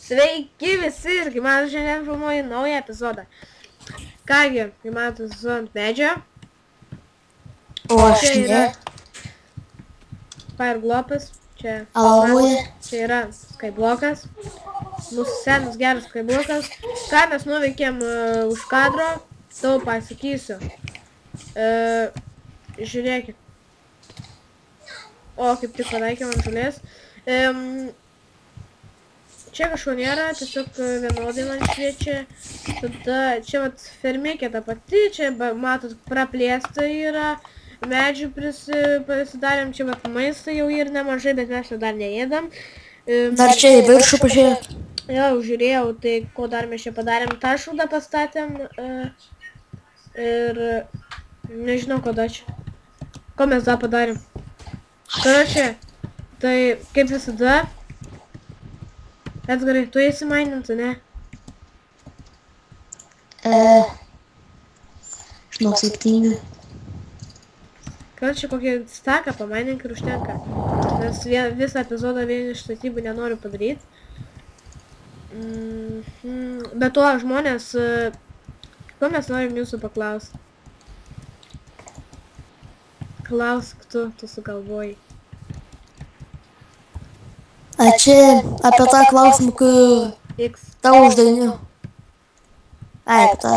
Sveiki visi ir kaip matot šiandien filmuoju naują epizodą. Kągi, kaip matot, esu ant medžio. O aš Čia yra ne. Fireglopas. Čia Alavoje. Čia yra Skyblokas. Mūsų senas geras Skyblokas. Ką mes nuveikėm už kadro, tau pasakysiu. Žiūrėkit. O, kaip tik pataikėm ant žolės. Čia kažko nėra, tiesiog vienodai man šviečia. Tada čia vat fermikė ta pati, čia matot praplėsta yra. Medžių pasidarėm, čia vat maistą jau ir nemažai, bet mes jau dar neėdam. Dar čia į viršų pažiūrėt. Jau žiūrėjau, tai ko dar mes čia padarėm, tą šūdą pastatėm. Ir nežinau, kada čia. Ko mes dar padarėm. Karočią, tai kaip visada. Edgarai, tu esi maininta, ne? Žinau, 7. Karočią, kokį staką pamainink ir užtenka. Nes visą epizodą vien iš statybų nenoriu padaryti. Be to, žmonės, ko mes norim jūsų paklausti? Klausk tu sugalvoji. A čia apie tą klausimą, kur tau uždaviniu. Ai, apie tą.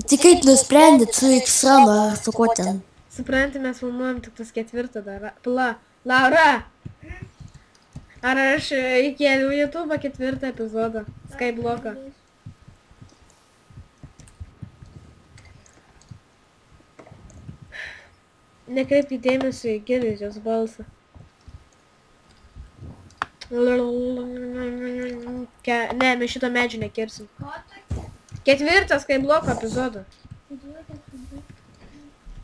Tai kaip nusprendėt su X-Rama, su kuo ten? Supranti, mes filmuojam tik tas 4 dar. Laura! Ar aš įkėliau YouTube 4 epizodą? Skybloką. Nekreipkite dėmesio į girdžios balsą. Ne, mes šito medžio nekirsim. 4 Skybloko epizodą.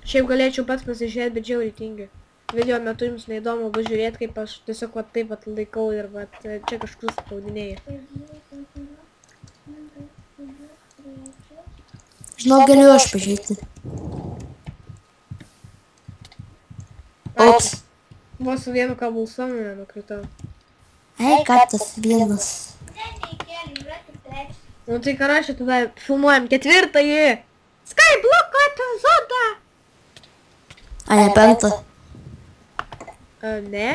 Šiaip galėčiau pats pasižiūrėti, bet žiauriai tingiu. Video metu jums neįdomu bus žiūrėti, kaip aš tiesiog vat taip vat laikau ir vat čia kažkur spaudinėju. Žinau, galiu aš pažiūrėti. Ops. Vos su vienu kabulsonu nenukritau. Ai, ką tas vienas. Nu tai karočią, tada filmuojam 4-ąjį Skybloko epizodą. A, ne 5. Ne.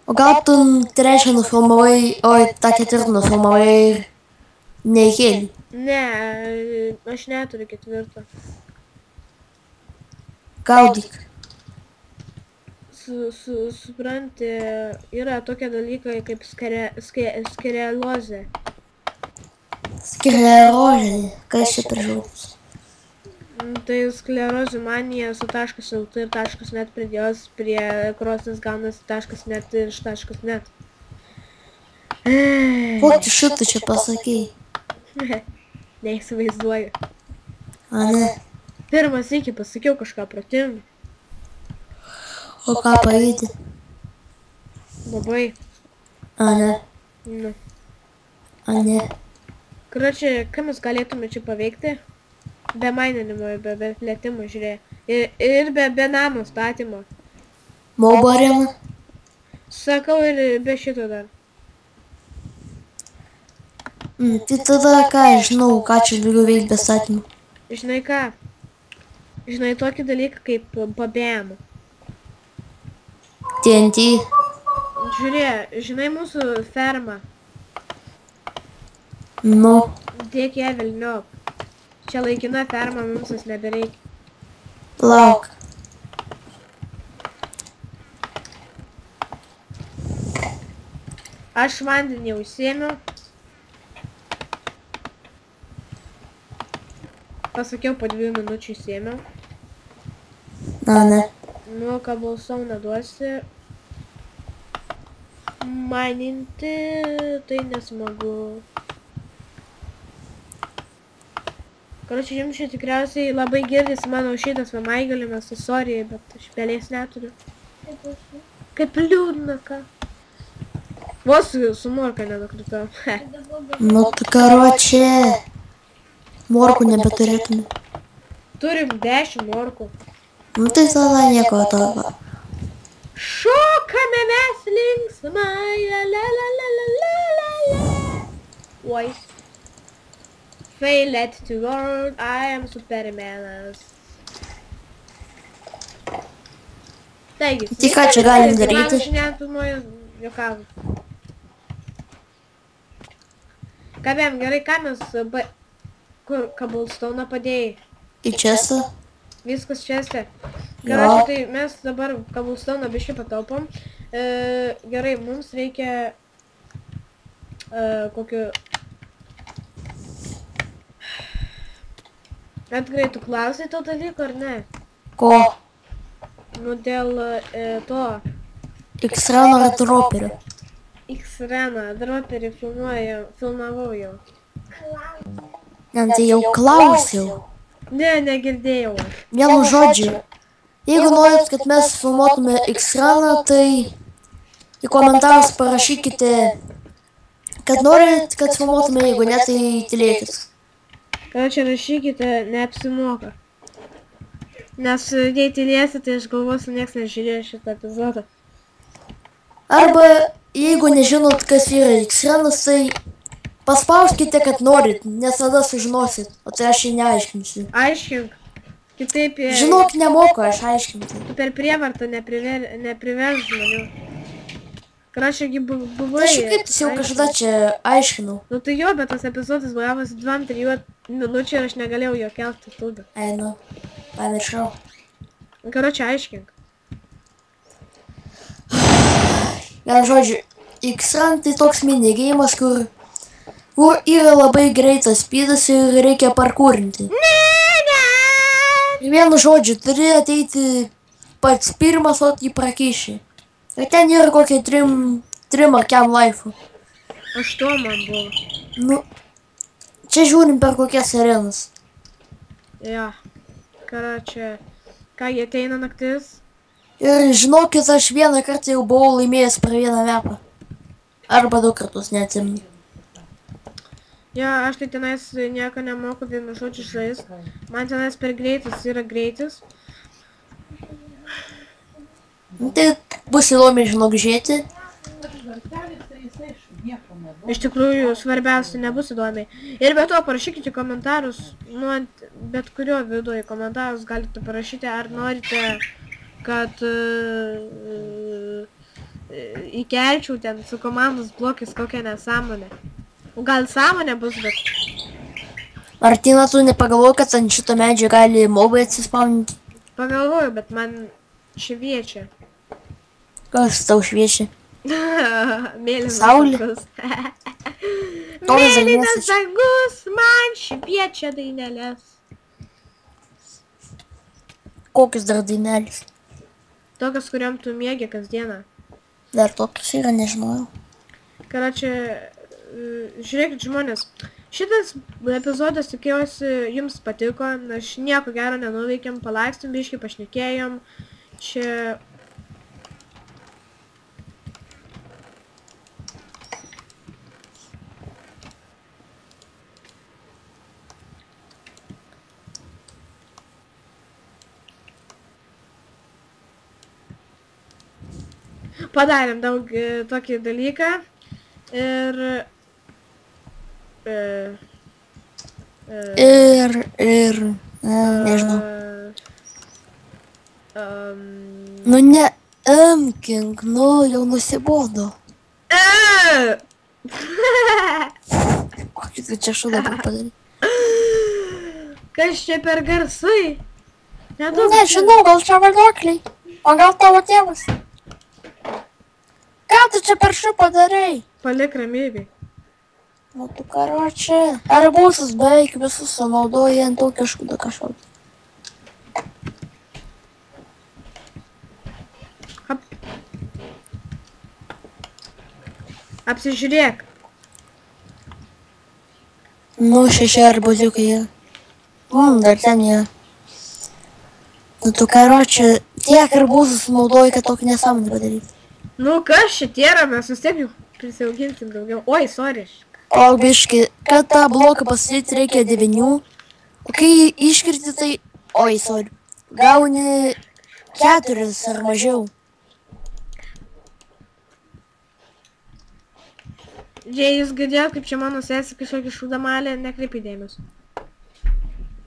O gal tu 3 nufilmavai, oi, tą 4 nufilmavai ir neįkėlį? Ne, aš neturiu 4. Gaudyk. Supranti, yra tokie dalykai kaip sklerozė. Sklerozė? Kas čia per žodis? Tai sklerozė manija su .lt ir .net pridėjus prie krosnis gaunasi .net ir .net. Kokį šitą čia pasakei? Neįsivaizduoju. A, ne. Pirmas iki pasakiau kažką protingą. O ką pavydi? Labai. A, ne. Nu. A, ne. Karočią, ką mes galėtume čia paveikti? Be maininimo, be plėtimo, žiūrėk. Ir be namo statymo. Mobo arena? Sakau, ir be šito dar. Tai tada ką, žinau, ką čia galiu veikti be statymų. Žinai ką? Žinai tokį dalyką kaip babėmą. TNT. Žiūrėk, žinai mūsų fermą. Nu. Dėk ją velniop. Čia laikina ferma, mums jas nebereikia. Lauk. Aš vandenį užsėmiau. Pasakiau, po 2 minučių įsėmiau. Na, ne. Nu, ką balsau neduosi. Maininti, tai nesmagu. Karočią, jums čia tikriausiai labai girdisi mano šitas vamaigalimas, tai sorry, bet aš pelės neturiu. Kaip liūdna, ką. Vos su morka nenukritau. Nu, tai karočią. Morkų nebeturėtume. Turim 10 morkų. Nu, tai tada nieko tavo. Šokame mes links Oi. Fail at the world, I am Supermanas. Taigi, Tai ką čia galim daryti? Man šiandien filmuoju juokavus. Kabėm, gerai, ką mes kur Kabulstoną padėjai? Į česą? Viskas česte. Jo. Karoči, tai mes dabar Kabulstoną biškį pataupom. Gerai, mums reikia kokiu... Edgarai, tu klausai to dalyko, ar ne? Ko? Nu, dėl to. X-Rano ar droperio? X-Raną, droperį filmavau jau. Ne, tai jau klausiau. Ne, negirdėjau. Vienu žodžiu. Jeigu norit, kad mes filmuotume X-Raną, tai į komentarus parašykite, kad norit, kad filmuotume, jeigu ne, tai tylėkit. Ką čia rašykite, neapsimoka. Nes jei tylėsi, tai aš galvosiu, nieks nežiūrėjo šitą epizodą. Arba, jeigu nežinot, kas yra X-Ranas, tai paspauskite, kad norit, nes tada sužinosit, o tai aš jį neaiškinsiu. Aiškink. Kitaip... Žinok, nemoku aš aiškinti. Tu per prievartą neprivers žmonių. Krašiagi buvai... Tai aš kaip jau kažkada čia aiškinau. Nu tai jo, bet tas epizodas buvavas 2-3 minučių ir aš negalėjau jo kelti tūdą. Nu, pamiršau. Karoči, aiškink. Vienu žodžiu, X-Ran tai toks minigeimas, kur yra labai greitas speedas ir reikia parkūrinti. Ir vienu žodžiu, turi ateiti pats pirmas, o jį prakiši. Ir ten yra kokie 3 ar kiam laifų. 8 man buvo. Nu, čia žiūrim per kokias arenas. Ja. Karoči, ką jie ateina naktis? Ir žinokit, aš vieną kartą jau buvau laimėjęs per vieną mapą. Arba 2 kartus, neatsimenu. Ja, aš tai tenais nieko nemoku vienu žodžiu žaist. Man tenais per greitis yra greitis. Tai bus įdomi, žinok, žiūrėti. Iš tikrųjų, svarbiausia nebus įdomiai. Ir be to, parašykite komentarus, nu, ant bet kurio video į komentarus galite parašyti, ar norite, kad įkelčiau ten su komandos blokais kokią nesąmonę. Gal sąmonė bus, bet... Martina, tu nepagalvoji, kad ant šito medžio gali mobai atsispauninti? Pagalvoju, bet man šviečia. Kas tau šviečia? Mėlynas Saulė? dangus. Toks Mėlynas dangus, man šviečia dainelės. Kokius dar dainelis? Tokios, kuriam tu miegi kasdieną. Dar tokius yra, nežinojau. Karoči, žiūrėkit žmonės, šitas epizodas tikiuosi jums patiko, aš nieko gero nenuveikėm, palaiksim biškį, pašnekėjom, čia... Padarėm daug tokį dalyką ir... nežinau. Nu ne, emkink, nu jau nusibodo. Kokį tu čia šūdą padarė? Kas čia per garsai? Nežinau, gal čia valiokliai, o gal tavo tėvas? Ką tu čia per šį padarai? Palik ramybėj. Nu tu karoči, arbūzus beveik visus sunaudoja ant tokio šūdo kažkokį. Apsižiūrėk. Nu, 6 arbūziukai yra. Dar ten yra. Nu tu karoči, tiek arbūzus sunaudoja, kad tokį nesąmonį padaryti. Nu kas čia tėra, mes vis tiek jau prisiauginsim daugiau. Oi, sorry. O biški, kad tą bloką pastatyti reikia 9, o kai jį iškirti tai, oi, sorry, gauni 4 ar mažiau. Jei jūs girdėjot, kaip čia mano sesė kažkokį šūdamalį, nekreipi dėmesio.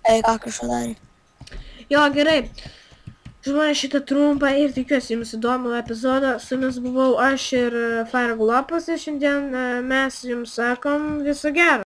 Ką kažką darė? Jo, gerai. Žmonės šitą trumpą ir tikiuosi jums įdomų epizodą. Su jumis buvau aš ir Fire Glopas ir šiandien mes jums sakom viso gero.